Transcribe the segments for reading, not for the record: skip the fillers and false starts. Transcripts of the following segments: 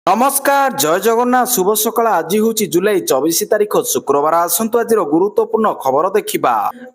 नमस्कार जय जगन्नाथ शुभ सकाळ आज हूँ जुलाई 24 तारिख शुक्रवार आसतु आज गुरुत्वपूर्ण खबर देखा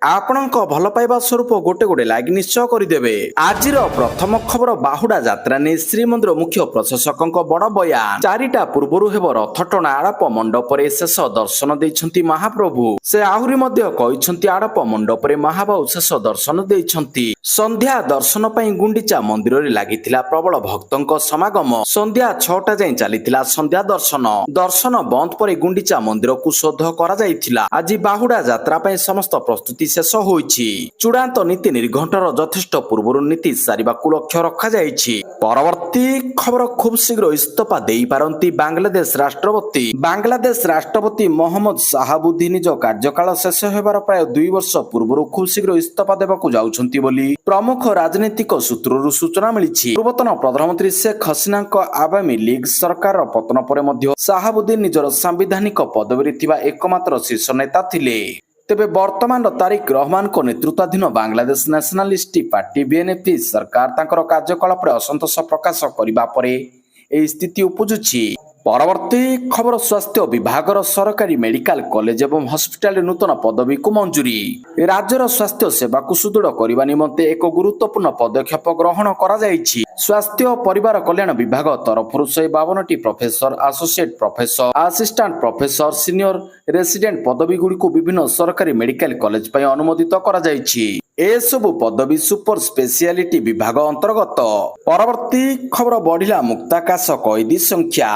आपण भल पाइबा स्वरूप गोटे गोटे लाइक निश्चय करदे आज प्रथम खबर बाहुडा यात्रा नहीं श्रीमंदिर मुख्य प्रशासक बड़ बयान चारिटा पूर्व हेब रथ टଣା आड़प मंडप शेष दर्शन देइछंती महाप्रभु से आहरी आड़प मंडप महाबाहु शेष दर्शन देइछंती संध्या दर्शन पर गुंडीचा मंदिर में लगी प्रबल भक्तों समागम संध्या 6टा जाए चलीथिला संध्या दर्शन बंद पर गुंडीचा मंदिर को शोध करा जायथिला आज बाहुडा यात्रा पय समस्त प्रस्तुति शेष होईछि चूड़ांत नीति निर्घंटर यथेष्ट पूर्व नीति सारिबाकु लक्ष्य रखा जायछि परवर्ती खबर खूब शीघ्र इस्तीफा देई पारंती बांग्लादेश राष्ट्रपति मोहम्मद शाहाबुद्दीन निज कार्यकाल शेष हेबार प्राय 2 वर्ष पूर्व खूब शीघ्र इस्तीफा देबाकु जाउछंती बोली प्रमुख राजनीतिक सूत्रରୁ सूचना मिलिछि पूर्वतन प्रधानमंत्री शेख हसीना आवामी लीग सरकार पतन पर शाहाबुद्दीन निजर सांविधानिक पदवी थिबा एकमात्र शीर्ष नेता थिले तेबे वर्तमान तारिक रहमान को नेतृत्वाधीन बांग्लादेश नेशनलिस्ट पार्टी बीएनपी सरकार तांकर कार्यकलाप असंतोष प्रकाश करबा परे एही स्थिति उपजुछि परवर्ती खबर स्वास्थ्य विभाग सरकारी मेडिकल कॉलेज एवं हॉस्पिटल नूतन पदवी को मंजूरी राज्यर स्वास्थ्य सेवा को सुदृढ़ करने निमंते एक गुरुत्वपूर्ण पदक्षेप ग्रहण करा जायछि स्वास्थ्य और परिवार कल्याण विभाग तरफ 52टी professor associate professor assistant professor senior resident पदवी गुड़ी विभिन्न सरकारी मेडिकल कॉलेज पर अनुमोदित करा जायछि एसबु पदवी सुपर स्पेशलिटी विभाग अंतर्गत परवर्ती खबर बढ़िला मुक्ताकाश कैदी संख्या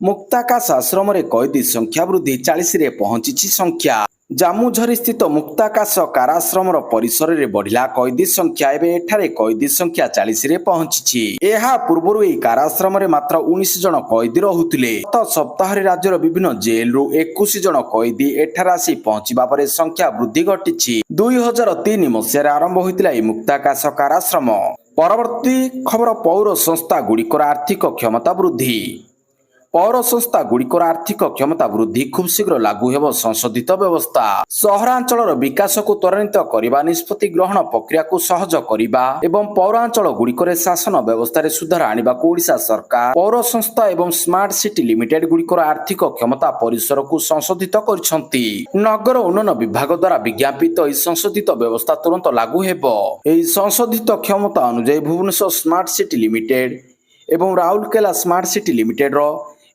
मुक्ताकाश आश्रम रे कैदी संख्या वृद्धि 40 रे पहुंची संख्या जामुझरी स्थित मुक्ताकाश काराश्रम परिसर रे बढ़िला कैदी संख्या एवं एठारे कैदी संख्या 40 रे पहुंची एहा पूर्व एही काराश्रम रे मात्र 19 जन कैदी रहुतिले गत सप्ताह रे राज्यर विभिन्न जेल रु 21 जन कैदी एठार आसी पहुंचीबा परे संख्या वृद्धि घटिछि 2003 मसिया रे आरंभ होइतिला एही मुक्ताकाश काराश्रम परवर्ती खबर पौर संस्था गुड़िकर आर्थिक क्षमता वृद्धि पौर संस्था गुड़िकर आर्थिक क्षमता वृद्धि खूब शीघ्र लागू हेब संशोधित व्यवस्था सहरांचल विकास को त्वरान्वित करने निष्पत्ति ग्रहण प्रक्रिया को सहज करने एवं पौरांचल गुड़िकर शासन व्यवस्था सुधार आने को ओडिशा सरकार पौर संस्था एवं स्मार्ट सिटी लिमिटेड गुड़िकर आर्थिक क्षमता परिसर को संशोधित करछंती नगर उन्नयन विभाग द्वारा विज्ञापित यह संशोधित व्यवस्था तुरंत लागू हेब एही संशोधित क्षमता अनुसार भुवनेश्वर स्मार्ट सिटी लिमिटेड एवं राउरकेला स्मार्ट सिटी लिमिटेड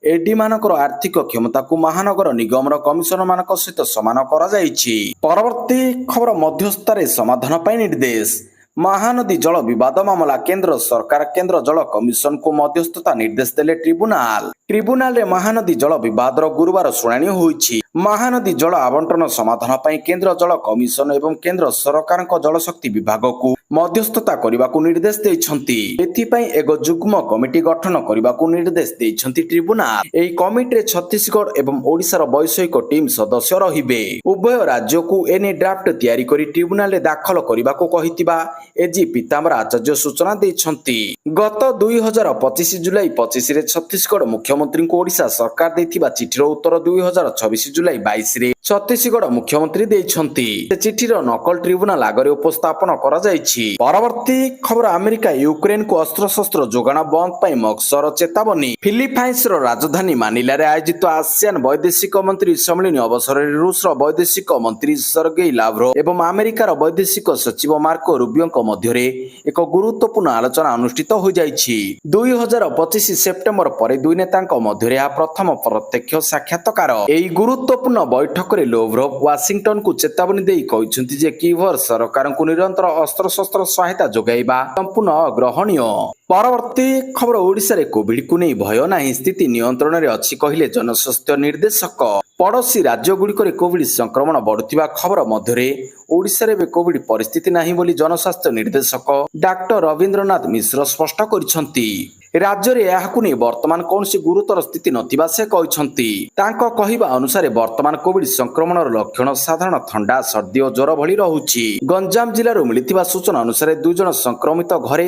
एडी मानकर आर्थिक क्षमता को महानगर निगम कमिशनर मानक सहित समान करा जायछि परवर्ती खबर मध्यस्थरे समाधान पाई निर्देश महानदी जल विवाद मामला केंद्र सरकार केंद्र जल कमिशन को मध्यस्थता निर्देश देले ट्रिब्यूनाल रे महानदी जल विवाद गुरुवार शुणाणी होईछि महानदी जल आवंटन समाधान पाई केंद्र जल कमिशन एवं केंद्र सरकार जल शक्ति विभाग को मध्यस्थता करने को निर्देश देइछंती एथिपाई एक जुग्म कमिटी गठन करने को निर्देश देइछंती ट्रिब्यूनाल एही कमिटी रे छत्तीसगढ़ एवं ओडिशार वैषयिक टीम सदस्य रहिबे उभय राज्य को एने ड्राफ्ट तैयारी करी ट्रिब्यूनाल रे दाखल करने को कहितिबा एजी पीताम्बर आचार्य सूचना देइछंती गत 2025 जुलाई 25 रे छत्तीसगढ़ मुख्यमंत्री को ओडिशा सरकार देथिबा चिठीर उत्तर 2026 जुलाई 22 रे छत्तीसगढ़ मुख्यमंत्री देइछंती चिठीर नकल ट्रिब्यूनाल आगरे उपस्थापन करा जायछि परवर्ती खबर अमेरिका यूक्रेन को अस्त्र शस्त्र जोगाण बंद पाई मक्सर चेतावनी फिलिपाइन्स राजधानी मानिला रे आयोजित आसियान वैदेशिक मंत्री सम्मेलन अवसर में रूस वैदेशिक मंत्री सर्गेई लाव्रोव एवं अमेरिकार वैदेशिक सचिव मार्को रूबियो मध्य एक गुरुत्वपूर्ण आलोचना अनुष्ठित हो जायछि 2025 सेप्टेम्बर पर दुई नेता मध्य प्रथम प्रत्यक्ष साक्षात्कार एही गुरुत्वपूर्ण बैठक रे लाव्रोव वाशिंगटन को चेतावनी देई कहिसंती जे कीवर सरकार को निरंतर अस्त्र शस्त्र सहायता जोगाइबा संपूर्ण अग्रहणीय परवर्ती खबर ओडिशा रे कोविड को नहीं भय नाही स्थिति नियंत्रण रे अछि कहिले जनस्वास्थ्य निर्देशक पड़ोसी राज्य गुड़िक कोविड संक्रमण बढ़ुवा खबर मध्य ओडिशा रे कोविड परिस्थिति नाही बोली जनस्वास्थ्य निर्देशक डॉक्टर रविंद्रनाथ मिश्र स्पष्ट करिसंती राज्य रे याकु नै वर्तमान कोनसी गुरुतर स्थिति नथिबा से कहिसंती तांको कहिबा अनुसार वर्तमान कोविड संक्रमणर लक्षण साधारण ठंडा सर्दी और ज्वर भली रहुछि गंजाम जिल्ला रो मिलिथिबा सूचना अनुसार 2 जन संक्रमित घरे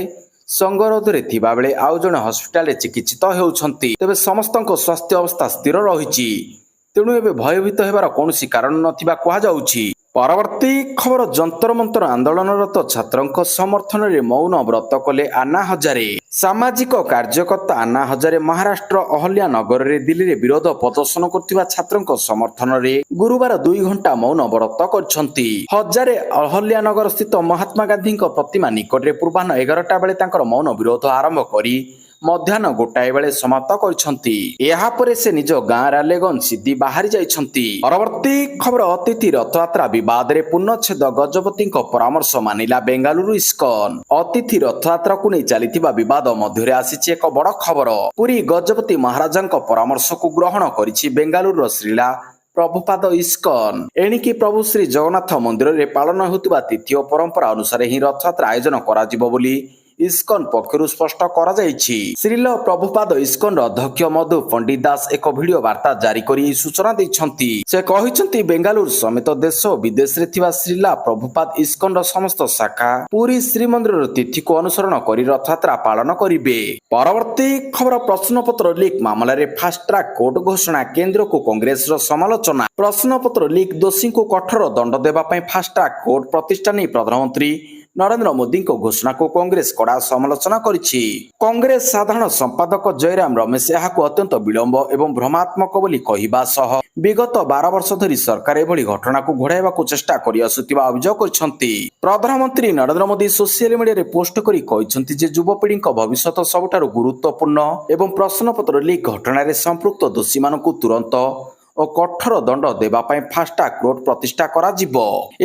संगरोध रे थिबा बेले आउ जने हॉस्पिटल रे चिकित्सित हेउछंती तबे समस्तक स्वास्थ्य अवस्था स्थिर रहिछि तेणु एबे भयभीत हेबार कोनसी कारण नथिबा कहा जाउछि ପରବର୍ତ୍ତୀ ଖବର ଯନ୍ତର ମନ୍ତର ଆନ୍ଦୋଳନରତ ଛାତ୍ରଙ୍କ ସମର୍ଥନରେ ମୌନ ବ୍ରତ କଲେ ଆନ୍ନା ହଜାରେ। ସାମାଜିକ କାର୍ଯ୍ୟକର୍ତ୍ତା ଆନ୍ନା ହଜାରେ ମହାରାଷ୍ଟ୍ର ଅହଲ୍ୟାନଗରରେ ଦିଲ୍ଲୀରେ ବିରୋଧ ପ୍ରଦର୍ଶନ କରୁଥିବା ଛାତ୍ରଙ୍କ ସମର୍ଥନରେ ଗୁରୁବାର 2 ଘଣ୍ଟା ମୌନ ବ୍ରତ କରିଛନ୍ତି। ହଜାରେ ଅହଲ୍ୟାନଗର ସ୍ଥିତ ମହାତ୍ମା ଗାନ୍ଧୀଙ୍କ ପ୍ରତିମା ନିକଟରେ ପୂର୍ବାହ୍ନ 11ଟା ବେଳେ ତାଙ୍କର ମୌନ ବିରୋଧ ଆରମ୍ଭ କରି ମଧ୍ୟାହ୍ନ 1ଟାଏ ବେଳେ ସମାପ୍ତ କରିଛନ୍ତି। ଏହାପରେ ସେ ନିଜ ଗାଁ ରାଲେଗଞ୍ଜ ସିଦ୍ଧି ବାହାରି ଯାଇଛନ୍ତି। ପରବର୍ତ୍ତୀ ଖବର ଅତିଥି ରଥଯାତ୍ରା ବିବାଦରେ ପୂର୍ଣ୍ଣଚ୍ଛେଦ ଗଜପତିଙ୍କ ପରାମର୍ଶ ମାନିଲା ବେଙ୍ଗାଲୁରୁ ଇସ୍କନ। ଅତିଥି ରଥଯାତ୍ରାକୁ ନେଇ ଚାଲିଥିବା ବିବାଦ ମଧ୍ୟରେ ଆସିଛି ଏକ ବଡ଼ ଖବର। ପୁରୀ ଗଜପତି ମହାରାଜାଙ୍କ ପରାମର୍ଶକୁ ଗ୍ରହଣ କରିଛି ବେଙ୍ଗାଲୁରୁର ଶ୍ରୀଲା ପ୍ରଭୁପାଦ ଇସ୍କନ। ଏଣିକି ପ୍ରଭୁ ଶ୍ରୀ ଜଗନ୍ନାଥ ମନ୍ଦିରରେ ପାଳନ ହେଉଥିବା ତିଥି ଓ ପରମ୍ପରା ଅନୁସାରେ ହିଁ ରଥଯାତ୍ରା ଆୟୋଜନ କରାଯିବ ବୋଲି ଇସ୍କନ ପକ୍ଷରୁ ସ୍ପଷ୍ଟ କରାଯାଇଛି। ଶ୍ରୀଲ ପ୍ରଭୁପାଦ ଇସ୍କନର ଅଧ୍ୟକ୍ଷ ମଧୁ ପଣ୍ଡିତ ଦାସ ଏକ ଭିଡିଓ ବାର୍ତ୍ତା ଜାରି କରି ଏହି ସୂଚନା ଦେଇଛନ୍ତି। ସେ କହିଛନ୍ତି ବେଙ୍ଗାଲୁରୁ ସମେତ ଦେଶ ଓ ବିଦେଶରେ ଥିବା ଶ୍ରୀଲା ପ୍ରଭୁପାଦ ଇସ୍କନର ସମସ୍ତ ଶାଖା ପୁରୀ ଶ୍ରୀମନ୍ଦିରର ତିଥିକୁ ଅନୁସରଣ କରି ରଥଯାତ୍ରା ପାଳନ କରିବେ। ପରବର୍ତ୍ତୀ ଖବର ପ୍ରଶ୍ନପତ୍ର ଲିକ୍ ମାମଲାରେ ଫାଷ୍ଟ ଟ୍ରାକ୍ କୋର୍ଟ ଘୋଷଣା କେନ୍ଦ୍ରକୁ କଂଗ୍ରେସର ସମାଲୋଚନା। ପ୍ରଶ୍ନପତ୍ର ଲିକ୍ ଦୋଷୀଙ୍କୁ କଠୋର ଦଣ୍ଡ ଦେବା ପାଇଁ ଫାଷ୍ଟ ଟ୍ରାକ୍ କୋର୍ଟ ପ୍ରତିଷ୍ଠା ନେଇ ପ୍ରଧାନମନ୍ତ୍ରୀ ନରେନ୍ଦ୍ର ମୋଦିଙ୍କ ଘୋଷଣାକୁ କଂଗ୍ରେସ କଡ଼ା ସମାଲୋଚନା କରିଛି। କଂଗ୍ରେସ ସାଧାରଣ ସମ୍ପାଦକ ଜୟରାମ ରମେଶ ଏହାକୁ ଅତ୍ୟନ୍ତ ବିଳମ୍ବ ଏବଂ ଭ୍ରମାତ୍ମକ ବୋଲି କହିବା ସହ ବିଗତ 12 ବର୍ଷ ଧରି ସରକାର ଏଭଳି ଘଟଣାକୁ ଘୋଡ଼ାଇବାକୁ ଚେଷ୍ଟା କରିଆସୁଥିବା ଅଭିଯୋଗ କରିଛନ୍ତି। ପ୍ରଧାନମନ୍ତ୍ରୀ ନରେନ୍ଦ୍ର ମୋଦି ସୋସିଆଲ ମିଡିଆରେ ପୋଷ୍ଟ କରି କହିଛନ୍ତି ଯେ ଯୁବପିଢ଼ିଙ୍କ ଭବିଷ୍ୟତ ସବୁଠାରୁ ଗୁରୁତ୍ୱପୂର୍ଣ୍ଣ ଏବଂ ପ୍ରଶ୍ନପତ୍ର ଲିକ୍ ଘଟଣାରେ ସମ୍ପୃକ୍ତ ଦୋଷୀମାନଙ୍କୁ ତୁରନ୍ତ ଓ କଠୋର ଦଣ୍ଡ ଦେବା ପାଇଁ ଫାଷ୍ଟ ଟ୍ରାକ୍ କୋର୍ଟ ପ୍ରତିଷ୍ଠା କରାଯିବ।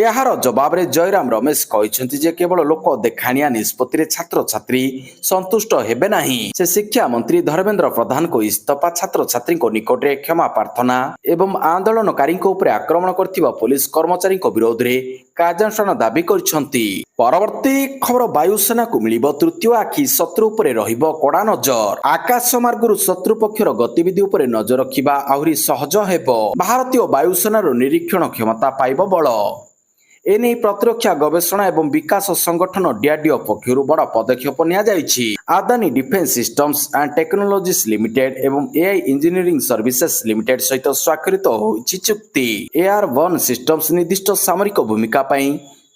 ଏହାର ଜବାବରେ ଜୟରାମ ରମେଶ କହିଛନ୍ତି ଯେ କେବଳ ଲୋକ ଦେଖାଣିଆ ନିଷ୍ପତ୍ତିରେ ଛାତ୍ରଛାତ୍ରୀ ସନ୍ତୁଷ୍ଟ ହେବେ ନାହିଁ। ସେ ଶିକ୍ଷା ମନ୍ତ୍ରୀ ଧର୍ମେନ୍ଦ୍ର ପ୍ରଧାନଙ୍କ ଇସ୍ତଫା ଛାତ୍ରଛାତ୍ରୀଙ୍କ ନିକଟରେ କ୍ଷମା ପ୍ରାର୍ଥନା ଏବଂ ଆନ୍ଦୋଳନକାରୀଙ୍କ ଉପରେ ଆକ୍ରମଣ କରିଥିବା ପୋଲିସ କର୍ମଚାରୀଙ୍କ ବିରୋଧରେ କାର୍ଯ୍ୟାନୁଷ୍ଠାନ ଦାବି କରିଛନ୍ତି। ପରବର୍ତ୍ତୀ ଖବର ବାୟୁସେନାକୁ ମିଳିବ ତୃତୀୟ ଆଖି ଶତ୍ରୁ ଉପରେ ରହିବ କଡ଼ା ନଜର। ଆକାଶ ମାର୍ଗରୁ ଶତ୍ରୁ ପକ୍ଷର ଗତିବିଧି ଉପରେ ନଜର ରଖିବା ଆହୁରି ସହଜ ହେବ। ଭାରତୀୟ ବାୟୁସେନାର ନିରୀକ୍ଷଣ କ୍ଷମତା ପାଇବ ବଳ। ଏନେଇ ପ୍ରତିରକ୍ଷା ଗବେଷଣା ଏବଂ ବିକାଶ ସଂଗଠନ ଡିଆରଡିଓ ପକ୍ଷରୁ ବଡ଼ ପଦକ୍ଷେପ ନିଆଯାଇଛି। Adani defence systems and technologies limited ଏବଂ ଏଆଇ ଇଞ୍ଜିନିୟରିଂ ସର୍ଭିସେସ୍ ଲିମିଟେଡ୍ ସହିତ ସ୍ୱାକ୍ଷରିତ ହୋଇଛି ଚୁକ୍ତି। ଏୟାର ୱନ୍ ସିଷ୍ଟମ୍ସ ନିର୍ଦ୍ଦିଷ୍ଟ ସାମରିକ ଭୂମିକା ପାଇଁ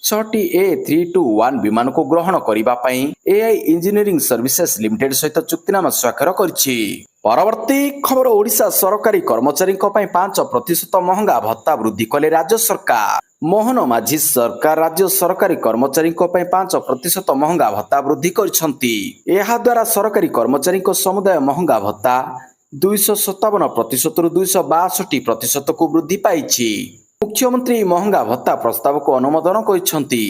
6ଟି A321 ବିମାନକୁ ଗ୍ରହଣ କରିବା ପାଇଁ ଏଆଇ ଇଞ୍ଜିନିୟରିଂ ସର୍ଭିସେସ୍ ଲିମିଟେଡ୍ ସହିତ ଚୁକ୍ତିନାମା ସ୍ୱାକ୍ଷର କରିଛି। ପରବର୍ତ୍ତୀ ଖବର ଓଡ଼ିଶା ସରକାରୀ କର୍ମଚାରୀଙ୍କ ପାଇଁ 5% ମହଙ୍ଗା ଭତ୍ତା ବୃଦ୍ଧି କଲେ ରାଜ୍ୟ ସରକାର। ମୋହନ ମାଝୀ ସରକାର ରାଜ୍ୟ ସରକାରୀ କର୍ମଚାରୀଙ୍କ ପାଇଁ 5% ମହଙ୍ଗା ଭତ୍ତା ବୃଦ୍ଧି କରିଛନ୍ତି। ଏହାଦ୍ୱାରା ସରକାରୀ କର୍ମଚାରୀଙ୍କ ସମୁଦାୟ ମହଙ୍ଗା ଭତ୍ତା 257%ରୁ 262%କୁ ବୃଦ୍ଧି ପାଇଛି। ମୁଖ୍ୟମନ୍ତ୍ରୀ ଏହି ମହଙ୍ଗା ଭତ୍ତା ପ୍ରସ୍ତାବକୁ ଅନୁମୋଦନ କରିଛନ୍ତି।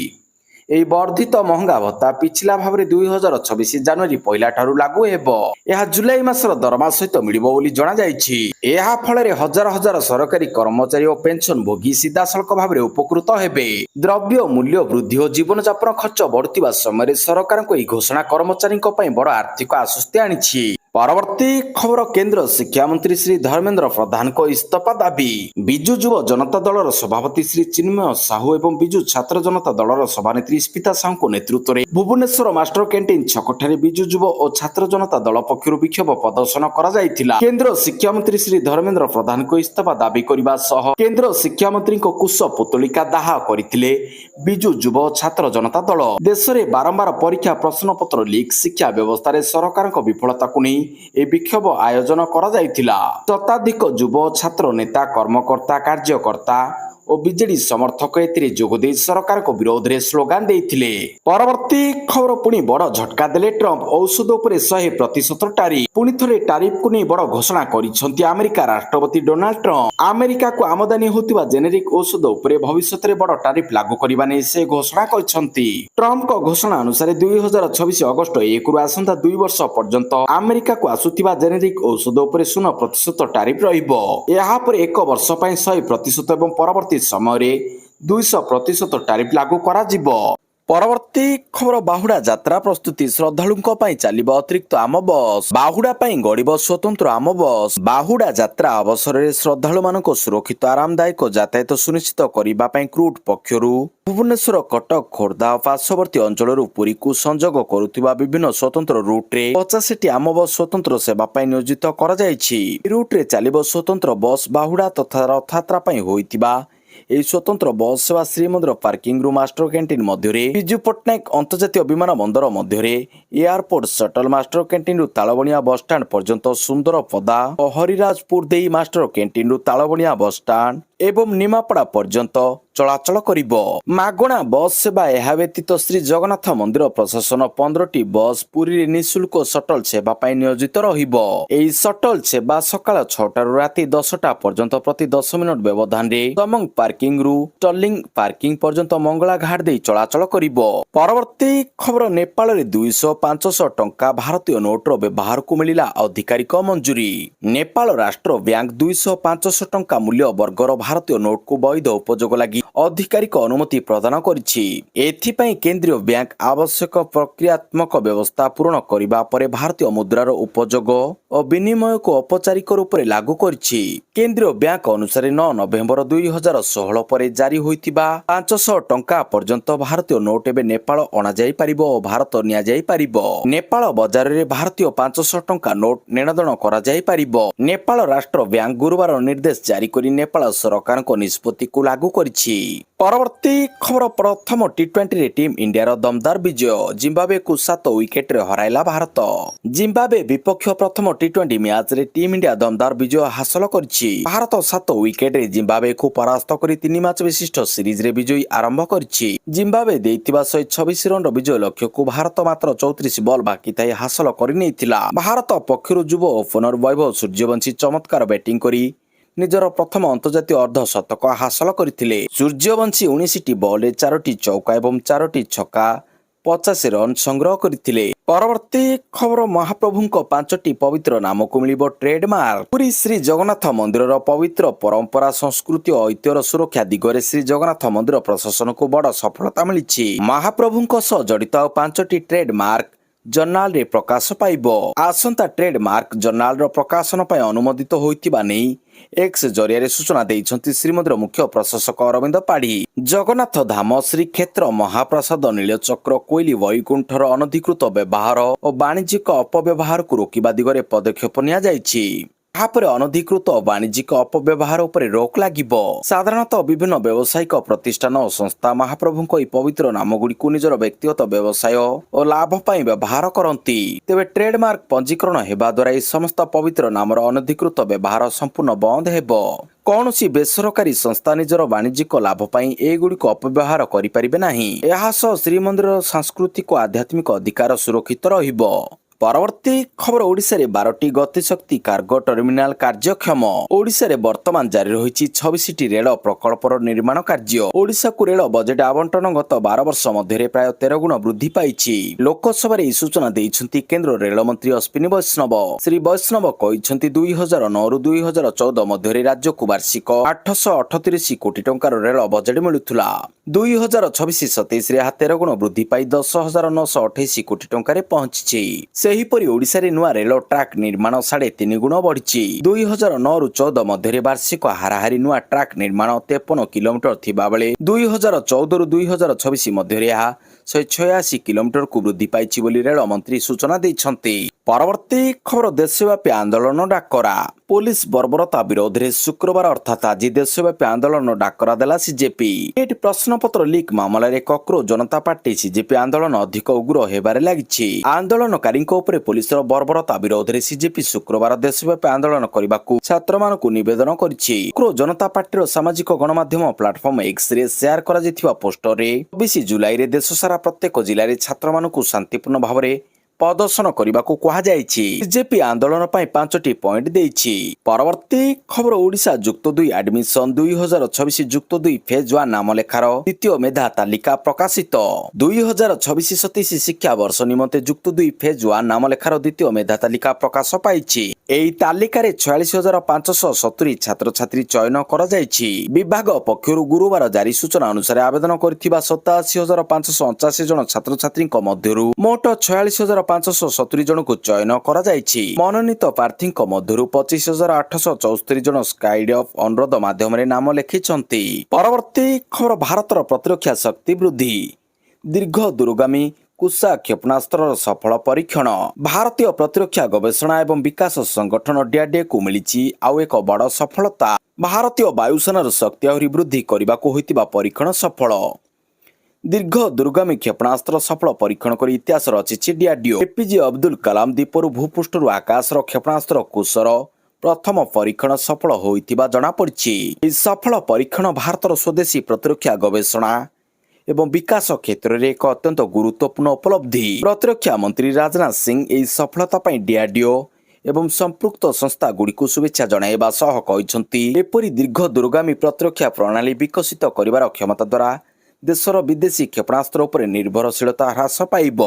ଏହି ବର୍ଦ୍ଧିତ ମହଙ୍ଗା ଭତ୍ତା ପିଛିଲା ଭାବରେ 2024 ଜାନୁଆରୀ 1 ଠାରୁ ଲାଗୁ ହେବ। ଏହା ଜୁଲାଇ ମାସର ଦରମା ସହିତ ମିଳିବ ବୋଲି ଜଣାଯାଇଛି। ଏହା ଫଳରେ ହଜାର ହଜାର ସରକାରୀ କର୍ମଚାରୀ ଓ ପେନସନ ଭୋଗୀ ସିଧାସଳଖ ଭାବରେ ଉପକୃତ ହେବେ। ଦ୍ରବ୍ୟ ମୂଲ୍ୟ ବୃଦ୍ଧି ଓ ଜୀବନଯାପନ ଖର୍ଚ୍ଚ ବଢୁଥିବା ସମୟରେ ସରକାରଙ୍କ ଏହି ଘୋଷଣା କର୍ମଚାରୀଙ୍କ ପାଇଁ ବଡ଼ ଆର୍ଥିକ ଆଶ୍ୱସ୍ତି ଆଣିଛି। ପରବର୍ତ୍ତୀ ଖବର କେନ୍ଦ୍ର ଶିକ୍ଷାମନ୍ତ୍ରୀ ଶ୍ରୀ ଧର୍ମେନ୍ଦ୍ର ପ୍ରଧାନଙ୍କ ଇସ୍ତଫା ଦାବି। ବିଜୁ ଯୁବ ଜନତା ଦଳର ସଭାପତି ଶ୍ରୀ ଚିନ୍ମୟ ସାହୁ ଏବଂ ବିଜୁ ଛାତ୍ର ଜନତା ଦଳର ସଭାନେତ୍ରୀ ସ୍ମିତା ସାହୁଙ୍କ ନେତୃତ୍ୱରେ ଭୁବନେଶ୍ୱର ମାଷ୍ଟର କ୍ୟାଣ୍ଟିନ ଛକଠାରେ ବିଜୁ ଯୁବ ଓ ଛାତ୍ର ଜନତା ଦଳ ପକ୍ଷରୁ ବିକ୍ଷୋଭ ପ୍ରଦର୍ଶନ କରାଯାଇଥିଲା। କେନ୍ଦ୍ର ଶିକ୍ଷାମନ୍ତ୍ରୀ ଶ୍ରୀ ଧର୍ମେନ୍ଦ୍ର ପ୍ରଧାନଙ୍କ ଇସ୍ତଫା ଦାବି କରିବା ସହ କେନ୍ଦ୍ର ଶିକ୍ଷାମନ୍ତ୍ରୀଙ୍କ କୁଶ ପୁତଳିକା ଦାହ କରିଥିଲେ ବିଜୁ ଯୁବ ଛାତ୍ର ଜନତା ଦଳ। ଦେଶରେ ବାରମ୍ବାର ପରୀକ୍ଷା ପ୍ରଶ୍ନପତ୍ର ଲିକ୍ ଶିକ୍ଷା ବ୍ୟବସ୍ଥାରେ ସରକାରଙ୍କ ବିଫଳତାକୁ ନେଇ ଏହି ବିକ୍ଷୋଭ ଆୟୋଜନ କରାଯାଇଥିଲା। ଶତାଧିକ ଯୁବ ଛାତ୍ର ନେତା କର୍ମକର୍ତ୍ତା କାର୍ଯ୍ୟକର୍ତ୍ତା ଓ ବିଜେଡି ସମର୍ଥକ ଏଥିରେ ଯୋଗଦେଇ ସରକାରଙ୍କ ବିରୋଧରେ ସ୍ଲୋଗାନ ଦେଇଥିଲେ। ପରବର୍ତ୍ତୀ ଖବର ପୁଣି ବଡ଼ ଝଟକା ଦେଲେ ଟ୍ରମ୍ପ। ଔଷଧ ଉପରେ 100% ଟାରିଫ। ପୁଣି ଥରେ ଟାରିଫକୁ ନେଇ ବଡ଼ ଘୋଷଣା କରିଛନ୍ତି ଆମେରିକା ରାଷ୍ଟ୍ରପତି ଡୋନାଲ୍ଡ ଟ୍ରମ୍ପ। ଆମେରିକାକୁ ଆମଦାନୀ ହେଉଥିବା ଜେନେରିକ ଔଷଧ ଉପରେ ଭବିଷ୍ୟତରେ ବଡ଼ ଟାରିଫ ଲାଗୁ କରିବା ନେଇ ସେ ଘୋଷଣା କରିଛନ୍ତି। ଟ୍ରମ୍ପଙ୍କ ଘୋଷଣା ଅନୁସାରେ 2026 ଅଗଷ୍ଟ 1ରୁ ଆସନ୍ତା 2 ବର୍ଷ ପର୍ଯ୍ୟନ୍ତ ଆମେରିକାକୁ ଆସୁଥିବା ଜେନେରିକ ଔଷଧ ଉପରେ 0% ଟାରିଫ ରହିବ। ଏହାପରେ 1 ବର୍ଷ ପାଇଁ 100% ଏବଂ ପରବର୍ତ୍ତୀ ସମୟରେ 200% ଟାରିଫ ଲାଗୁ କରାଯିବ। ପରବର୍ତ୍ତୀ ଖବର ବାହୁଡା ଯାତ୍ରା ପ୍ରସ୍ତୁତି। ଶ୍ରଦ୍ଧାଳୁଙ୍କ ପାଇଁ ଚାଲିବ ଅତିରିକ୍ତ ଆମ ବସ୍। ବାହୁଡା ପାଇଁ ଗଡ଼ିବ ସ୍ୱତନ୍ତ୍ର ଆମ ବସ୍। ବାହୁଡା ଯାତ୍ରା ଅବସରରେ ଶ୍ରଦ୍ଧାଳୁମାନଙ୍କ ସୁରକ୍ଷିତ ଆରାମଦାୟକ ଯାତାୟାତ ସୁନିଶ୍ଚିତ କରିବା ପାଇଁ କ୍ରୁଟ୍ ପକ୍ଷରୁ ଭୁବନେଶ୍ୱର, କଟକ, ଖୋର୍ଦ୍ଧା ଓ ପାର୍ଶ୍ୱବର୍ତ୍ତୀ ଅଞ୍ଚଳରୁ ପୁରୀକୁ ସଂଯୋଗ କରୁଥିବା ବିଭିନ୍ନ ସ୍ୱତନ୍ତ୍ର ରୁଟ୍ରେ 50ଟି ଆମ ବସ୍ ସ୍ୱତନ୍ତ୍ର ସେବା ପାଇଁ ନିୟୋଜିତ କରାଯାଇଛି। ରୁଟ୍ରେ ଚାଲିବ ସ୍ୱତନ୍ତ୍ର ବସ୍। ବାହୁଡା ତଥା ରଥଯାତ୍ରା ପାଇଁ ହୋଇଥିବା ଏହି ସ୍ୱତନ୍ତ୍ର ବସ୍ ସେବା ଶ୍ରୀମନ୍ଦିର ପାର୍କିଂରୁ ମାଷ୍ଟର କ୍ୟାଣ୍ଟିନ୍ ମଧ୍ୟରେ, ବିଜୁ ପଟ୍ଟନାୟକ ଅନ୍ତର୍ଜାତୀୟ ବିମାନ ବନ୍ଦର ମଧ୍ୟରେ, ଏୟାରପୋର୍ଟ ସଟଲ ମାଷ୍ଟର କ୍ୟାଣ୍ଟିନ୍ରୁ ତାଳବଣିଆ ବସଷ୍ଟାଣ୍ଡ ପର୍ଯ୍ୟନ୍ତ ସୁନ୍ଦରପଦା ଓ ହରିରାଜପୁର ଦେଇ ମାଷ୍ଟର କ୍ୟାଣ୍ଟିନ୍ରୁ ତାଳବଣିଆ ବସଷ୍ଟାଣ୍ଡ ଏବଂ ନିମାପଡ଼ା ପର୍ଯ୍ୟନ୍ତ ଚଳାଚଳ କରିବ। ମାଗଣା ବସ୍ ସେବା। ଏହା ବ୍ୟତୀତ ଶ୍ରୀ ଜଗନ୍ନାଥ ମନ୍ଦିର ପ୍ରଶାସନ 15ଟି ବସ୍ ପୁରୀରେ ନିଃଶୁଳ୍କ ସଟଲ ସେବା ପାଇଁ ନିୟୋଜିତ ରହିବ। ଏହି ସଟଲ ସେବା ସକାଳ 6ଟାରୁ ରାତି 10ଟା ପର୍ଯ୍ୟନ୍ତ ପ୍ରତି 10 ମିନିଟ୍ ବ୍ୟବଧାନରେ ତମଙ୍ଗ ପାର୍କିଂରୁ ଷ୍ଟର୍ଲିଂ ପାର୍କିଂ ପର୍ଯ୍ୟନ୍ତ ମଙ୍ଗଳା ଘାଟ ଦେଇ ଚଳାଚଳ କରିବ। ପରବର୍ତ୍ତୀ ଖବର। ନେପାଳରେ 200-500 ଟଙ୍କା ଭାରତୀୟ ନୋଟର ବ୍ୟବହାରକୁ ମିଳିଲା ଅଧିକାରିକ ମଞ୍ଜୁରୀ। ନେପାଳ ରାଷ୍ଟ୍ର ବ୍ୟାଙ୍କ 200-500 ଟଙ୍କା ମୂଲ୍ୟ ବର୍ଗର ଭାରତୀୟ ନୋଟକୁ ବୈଧ ଉପଯୋଗ ଲାଗି ଅଧିକାରିକ ଅନୁମତି ପ୍ରଦାନ କରିଛି। ଏଥିପାଇଁ କେନ୍ଦ୍ରୀୟ ବ୍ୟାଙ୍କ ଆବଶ୍ୟକ ପ୍ରକ୍ରିୟାତ୍ମକ ବ୍ୟବସ୍ଥା ପୂରଣ କରିବା ପରେ ଭାରତୀୟ ମୁଦ୍ରାର ଉପଯୋଗ ଓ ବିନିମୟକୁ ଔପଚାରିକ ରୂପରେ ଲାଗୁ କରିଛି। କେନ୍ଦ୍ରୀୟ ବ୍ୟାଙ୍କ ଅନୁସାରେ 9 ନଭେମ୍ବର 2016 ପରେ ଜାରି ହୋଇଥିବା 500 ଟଙ୍କା ପର୍ଯ୍ୟନ୍ତ ଭାରତୀୟ ନୋଟ ଏବେ ନେପାଳ ଅଣାଯାଇପାରିବ ଓ ଭାରତ ନିଆଯାଇପାରିବ। ନେପାଳ ବଜାରରେ ଭାରତୀୟ 500 ଟଙ୍କା ନୋଟ ନେଣଦେଣ କରାଯାଇପାରିବ। ନେପାଳ ରାଷ୍ଟ୍ର ବ୍ୟାଙ୍କ ଗୁରୁବାର ନିର୍ଦ୍ଦେଶ ଜାରି କରି ନେପାଳ ସରକାରଙ୍କ ନିଷ୍ପତ୍ତିକୁ ଲାଗୁ କରିଛି। ପରବର୍ତ୍ତୀ ଖବର। ପ୍ରଥମ ଟି20ରେ ଟିମ୍ ଇଣ୍ଡିଆର ଦମଦାର ବିଜୟ। ଜିମ୍ବାବେକୁ 7 ୱିକେଟରେ ହରାଇଲା ଭାରତ। ଜିମ୍ବାବେ ବିପକ୍ଷ ପ୍ରଥମ ଟି20 ମ୍ୟାଚରେ ଟିମ୍ ଇଣ୍ଡିଆ ଦମଦାର ବିଜୟ ହାସଲ କରିଛି। ଭାରତ 7 ୱିକେଟରେ ଜିମ୍ବାବେକୁ ପରାସ୍ତ କରି 3 ମ୍ୟାଚ ବିଶିଷ୍ଟ ସିରିଜରେ ବିଜୟୀ ଆରମ୍ଭ କରିଛି। ଜିମ୍ବାବେ ଦେଇଥିବା 126 ରନର ବିଜୟ ଲକ୍ଷ୍ୟକୁ ଭାରତ ମାତ୍ର 34 ବଲ୍ ବାକି ଥାଇ ହାସଲ କରିନେଇଥିଲା। ଭାରତ ପକ୍ଷରୁ ଯୁବ ଓପନର ବୈଭବ ସୂର୍ଯ୍ୟବଂଶୀ ଚମତ୍କାର ବ୍ୟାଟିଂ କରି ନିଜର ପ୍ରଥମ ଅନ୍ତର୍ଜାତୀୟ ଅର୍ଦ୍ଧଶତକ ହାସଲ କରିଥିଲେ। ସୂର୍ଯ୍ୟବଂଶୀ 19ଟି ବଲରେ 4ଟି ଚୌକା ଏବଂ 4ଟି ଛକା 85 ରନ୍ ସଂଗ୍ରହ କରିଥିଲେ। ପରବର୍ତ୍ତୀ ଖବର। ମହାପ୍ରଭୁଙ୍କ 5ଟି ପବିତ୍ର ନାମକୁ ମିଳିବ ଟ୍ରେଡମାର୍କ। ପୁରୀ ଶ୍ରୀ ଜଗନ୍ନାଥ ମନ୍ଦିରର ପବିତ୍ର ପରମ୍ପରା, ସଂସ୍କୃତି ଓ ଐତିହ୍ୟର ସୁରକ୍ଷା ଦିଗରେ ଶ୍ରୀ ଜଗନ୍ନାଥ ମନ୍ଦିର ପ୍ରଶାସନକୁ ବଡ଼ ସଫଳତା ମିଳିଛି। ମହାପ୍ରଭୁଙ୍କ ସହ ଜଡ଼ିତ ଆଉ 5ଟି ଟ୍ରେଡମାର୍କ ଜର୍ନାଲରେ ପ୍ରକାଶ ପାଇବ। ଆସନ୍ତା ଟ୍ରେଡମାର୍କ ଜର୍ନାଲର ପ୍ରକାଶନ ପାଇଁ ଅନୁମୋଦିତ ହୋଇଥିବା ନେଇ ଏକ୍ସ ଜରିଆରେ ସୂଚନା ଦେଇଛନ୍ତି ଶ୍ରୀମନ୍ଦିର ମୁଖ୍ୟ ପ୍ରଶାସକ ଅରବିନ୍ଦ ପାଢ଼ୀ। ଜଗନ୍ନାଥ ଧାମ, ଶ୍ରୀକ୍ଷେତ୍ର, ମହାପ୍ରସାଦ, ନୀଳଚକ୍ର, କୋଇଲି ବୈକୁଣ୍ଠର ଅନଧିକୃତ ବ୍ୟବହାର ଓ ବାଣିଜ୍ୟିକ ଅପବ୍ୟବହାରକୁ ରୋକିବା ଦିଗରେ ପଦକ୍ଷେପ ନିଆଯାଇଛି। ଏହାପରେ ଅନଧିକୃତ ବାଣିଜ୍ୟିକ ଅପବ୍ୟବହାର ଉପରେ ରୋକ ଲାଗିବ। ସାଧାରଣତଃ ବିଭିନ୍ନ ବ୍ୟବସାୟିକ ପ୍ରତିଷ୍ଠାନ ଓ ସଂସ୍ଥା ମହାପ୍ରଭୁଙ୍କ ଏହି ପବିତ୍ର ନାମଗୁଡ଼ିକୁ ନିଜର ବ୍ୟକ୍ତିଗତ ବ୍ୟବସାୟ ଓ ଲାଭ ପାଇଁ ବ୍ୟବହାର କରନ୍ତି। ତେବେ ଟ୍ରେଡମାର୍କ ପଞ୍ଜୀକରଣ ହେବା ଦ୍ୱାରା ଏହି ସମସ୍ତ ପବିତ୍ର ନାମର ଅନଧିକୃତ ବ୍ୟବହାର ସମ୍ପୂର୍ଣ୍ଣ ବନ୍ଦ ହେବ। କୌଣସି ବେସରକାରୀ ସଂସ୍ଥା ନିଜର ବାଣିଜ୍ୟିକ ଲାଭ ପାଇଁ ଏଗୁଡ଼ିକୁ ଅପବ୍ୟବହାର କରିପାରିବେ ନାହିଁ। ଏହା ସହ ଶ୍ରୀମନ୍ଦିରର ସାଂସ୍କୃତିକ ଆଧ୍ୟାତ୍ମିକ ଅଧିକାର ସୁରକ୍ଷିତ ରହିବ। ପରବର୍ତ୍ତୀ ଖବର। ଓଡ଼ିଶାରେ 12ଟି ଗତିଶକ୍ତି କାର୍ଗୋ ଟର୍ମିନାଲ କାର୍ଯ୍ୟକ୍ଷମ। ଓଡ଼ିଶାରେ ବର୍ତ୍ତମାନ ଜାରି ରହିଛି 26ଟି ରେଳ ପ୍ରକଳ୍ପର ନିର୍ମାଣ କାର୍ଯ୍ୟ। ଓଡ଼ିଶାକୁ ରେଳ ବଜେଟ୍ ଆବଣ୍ଟନ ଗତ 12 ବର୍ଷ ମଧ୍ୟରେ ପ୍ରାୟ 13 ଗୁଣ ବୃଦ୍ଧି ପାଇଛି। ଲୋକସଭାରେ ଏହି ସୂଚନା ଦେଇଛନ୍ତି କେନ୍ଦ୍ର ରେଳମନ୍ତ୍ରୀ ଅଶ୍ୱିନୀ ବୈଷ୍ଣବ। ଶ୍ରୀ ବୈଷ୍ଣବ କହିଛନ୍ତି 2009ରୁ 2014 ମଧ୍ୟରେ ରାଜ୍ୟକୁ ବାର୍ଷିକ 838 କୋଟି ଟଙ୍କାର ରେଳ ବଜେଟ୍ ମିଳୁଥିଲା। 2026-27ରେ ଏହା 13 ଗୁଣ ବୃଦ୍ଧି ପାଇ 10,928 କୋଟି ଟଙ୍କାରେ ପହଞ୍ଚିଛି। ସେହିପରି ଓଡ଼ିଶାରେ ନୂଆ ରେଳ ଟ୍ରାକ୍ ନିର୍ମାଣ 3.5 ଗୁଣ ବଢ଼ିଛି। 2009ରୁ 14 ମଧ୍ୟରେ ବାର୍ଷିକ ହାରାହାରି ନୂଆ ଟ୍ରାକ୍ ନିର୍ମାଣ 53 କିଲୋମିଟର ଥିବାବେଳେ 2014ରୁ 2026 ମଧ୍ୟରେ ଏହା 186 କିଲୋମିଟରକୁ ବୃଦ୍ଧି ପାଇଛି ବୋଲି ରେଳ ମନ୍ତ୍ରୀ ସୂଚନା ଦେଇଛନ୍ତି। ପରବର୍ତ୍ତୀ ଖବର। ଦେଶବ୍ୟାପୀ ଆନ୍ଦୋଳନ ଡାକରା। ପୋଲିସ ବର୍ବରତା ବିରୋଧରେ ଶୁକ୍ରବାର ଅର୍ଥାତ୍ ଆଜି ଦେଶବ୍ୟାପୀ ଆନ୍ଦୋଳନ ଡାକରା ଦେଲା ସିଜେପି। ନେଟ୍ ପ୍ରଶ୍ନପତ୍ର ଲିକ୍ ମାମଲାରେ କକରୋଜ ଜନତା ପାର୍ଟି ସିଜେପି ଆନ୍ଦୋଳନ ଅଧିକ ଉଗ୍ର ହେବାରେ ଲାଗିଛି। ଆନ୍ଦୋଳନକାରୀଙ୍କ ଉପରେ ପୋଲିସର ବର୍ବରତା ବିରୋଧରେ ସିଜେପି ଶୁକ୍ରବାର ଦେଶବ୍ୟାପୀ ଆନ୍ଦୋଳନ କରିବାକୁ ଛାତ୍ରମାନଙ୍କୁ ନିବେଦନ କରିଛି। କକରୋଜ ଜନତା ପାର୍ଟିର ସାମାଜିକ ଗଣମାଧ୍ୟମ ପ୍ଲାଟଫର୍ମ ଏକ୍ସରେ ସେୟାର କରାଯାଇଥିବା ପୋଷ୍ଟରରେ 24 ଜୁଲାଇରେ ଦେଶସାରା ପ୍ରତ୍ୟେକ ଜିଲ୍ଲାରେ ଛାତ୍ରମାନଙ୍କୁ ଶାନ୍ତିପୂର୍ଣ୍ଣ ଭାବରେ ପ୍ରଦର୍ଶନ କରିବାକୁ କୁହାଯାଇଛି। ବିଜେପି ଆନ୍ଦୋଳନ ପାଇଁ 5ଟି ପଏଣ୍ଟ ଦେଇଛି। ପରବର୍ତ୍ତୀ ଖବର। ଓଡ଼ିଶା ଯୁକ୍ତ 2 ଆଡମିସନ 2026 ଯୁକ୍ତ 2 ଫେଜ୍ 1 ନାମ ଲେଖାର ଦ୍ୱିତୀୟ ମେଧା ତାଲିକା ପ୍ରକାଶିତ। 2026-27 ଶିକ୍ଷାବର୍ଷ ନିମନ୍ତେ ଯୁକ୍ତ 2 ଫେଜ୍ 1 ନାମ ଲେଖାର ଦ୍ୱିତୀୟ ମେଧା ତାଲିକା ପ୍ରକାଶ ପାଇଛି। ଏହି ତାଲିକାରେ 46,570 ଛାତ୍ରଛାତ୍ରୀ ଚୟନ କରାଯାଇଛି। ବିଭାଗ ପକ୍ଷରୁ ଗୁରୁବାର ଜାରି ସୂଚନା ଅନୁସାରେ ଆବେଦନ କରିଥିବା 87,589 ଜଣ ଛାତ୍ରଛାତ୍ରୀଙ୍କ ମଧ୍ୟରୁ ମୋଟ 46,570 ଜଣଙ୍କୁ ଚୟନ କରାଯାଇଛି। ମନୋନୀତ ପ୍ରାର୍ଥୀଙ୍କ ମଧ୍ୟରୁ 25,874 ଜଣ ସ୍କାଇଡ୍ ଅଫ୍ ଅନୁରୋଧ ମାଧ୍ୟମରେ ନାମ ଲେଖିଛନ୍ତି। ପରବର୍ତ୍ତୀ ଖବର। ଭାରତର ପ୍ରତିରକ୍ଷା ଶକ୍ତି ବୃଦ୍ଧି। ଦୀର୍ଘ ଦୂରଗାମୀ କୁଶା କ୍ଷେପଣାସ୍ତ୍ରର ସଫଳ ପରୀକ୍ଷଣ। ଭାରତୀୟ ପ୍ରତିରକ୍ଷା ଗବେଷଣା ଏବଂ ବିକାଶ ସଂଗଠନ ଡିଆରଡିଏକୁ ମିଳିଛି ଆଉ ଏକ ବଡ଼ ସଫଳତା। ଭାରତୀୟ ବାୟୁସେନାର ଶକ୍ତି ଆହୁରି ବୃଦ୍ଧି କରିବାକୁ ହୋଇଥିବା ପରୀକ୍ଷଣ ସଫଳ। ଦୀର୍ଘ ଦୂରଗାମୀ କ୍ଷେପଣାସ୍ତ୍ର ସଫଳ ପରୀକ୍ଷଣ କରି ଇତିହାସ ରଚିଛି ଡିଆରଡିଓ। ଏପିଜେ ଅବଦୁଲ କଲାମ ଦ୍ୱୀପରୁ ଭୂପୃଷ୍ଠରୁ ଆକାଶର କ୍ଷେପଣାସ୍ତ୍ର କୁଶର ପ୍ରଥମ ପରୀକ୍ଷଣ ସଫଳ ହୋଇଥିବା ଜଣାପଡ଼ିଛି। ଏହି ସଫଳ ପରୀକ୍ଷଣ ଭାରତର ସ୍ୱଦେଶୀ ପ୍ରତିରକ୍ଷା ଗବେଷଣା ଏବଂ ବିକାଶ କ୍ଷେତ୍ରରେ ଏକ ଅତ୍ୟନ୍ତ ଗୁରୁତ୍ୱପୂର୍ଣ୍ଣ ଉପଲବ୍ଧି। ପ୍ରତିରକ୍ଷା ମନ୍ତ୍ରୀ ରାଜନାଥ ସିଂ ଏହି ସଫଳତା ପାଇଁ ଡିଆରଡିଓ ଏବଂ ସମ୍ପୃକ୍ତ ସଂସ୍ଥାଗୁଡ଼ିକୁ ଶୁଭେଚ୍ଛା ଜଣାଇବା ସହ କହିଛନ୍ତି, ଏପରି ଦୀର୍ଘ ଦୂରଗାମୀ ପ୍ରତିରକ୍ଷା ପ୍ରଣାଳୀ ବିକଶିତ କରିବାର କ୍ଷମତା ଦ୍ୱାରା ଦେଶର ବିଦେଶୀ କ୍ଷେପଣାସ୍ତ୍ର ଉପରେ ନିର୍ଭରଶୀଳତା ହ୍ରାସ ପାଇବ।